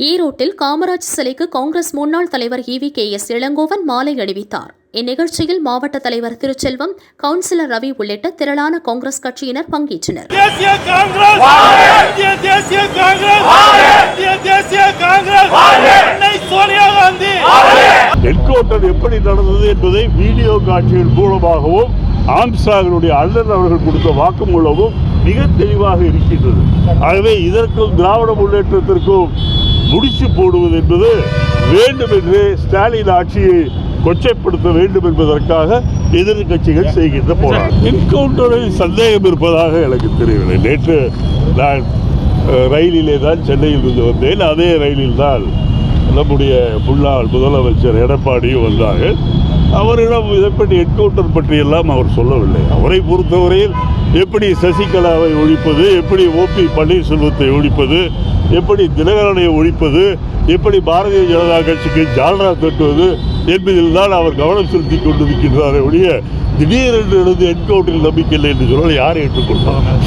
ஈரோட்டில் காமராஜ் சிலைக்கு காங்கிரஸ் முன்னாள் தலைவர் EVKS இளங்கோவன் மாலை அணிவித்தார். இந்நிகழ்ச்சியில் மாவட்ட தலைவர் திருச்செல்வம், கவுன்சிலர் ரவி உள்ளிட்ட திரளான காங்கிரஸ் கட்சியினர் பங்கேற்றனர். என்கவுண்டர் எப்படி நடந்தது என்பதை வீடியோ காட்சிகள் மூலமாகவும் ஆம்ஸ்ட்ராங்குடைய அண்ணன் அவர்கள் கொடுத்த வாக்குமூலமும் மிக தெளிவாக இருக்கின்றது. ஆகவே இதற்கும் திராவிட முன்னேற்றத்திற்கும் முடிச்சு போடுவது என்பது வேண்டும் என்று ஸ்டாலின் ஆட்சியை கொச்சைப்படுத்த வேண்டும் என்பதற்காக எதிர்கட்சிகள் செய்கின்ற போராட்டம். என்கவுண்டரில் சந்தேகம் இருப்பதாக எனக்கு தெரியவில்லை. நேற்று நான் ரயிலிலே தான் சென்னையில் இருந்து வந்தேன். அதே ரயிலில் தான் நம்முடைய முன்னாள் முதலமைச்சர் எடப்பாடியும் வந்தார்கள். அவரிடம் இதை பற்றி என்கவுண்டர் பற்றியெல்லாம் அவர் சொல்லவில்லை. அவரை பொறுத்தவரையில் எப்படி சசிகலாவை ஒழிப்பது, எப்படி OP பன்னீர்செல்வத்தை ஒழிப்பது, எப்படி தினகரனை ஒழிப்பது, எப்படி பாரதிய ஜனதா கட்சிக்கு ஜால்ரா தட்டுவது என்பதில் தான் அவர் கவனம் செலுத்தி கொண்டிருக்கின்றாரே ஒழிய திடீரென்று என்கவுண்டரில் நம்பிக்கை இல்லை என்று சொன்னால் யாரை ஏற்றுக்கொள்வார்?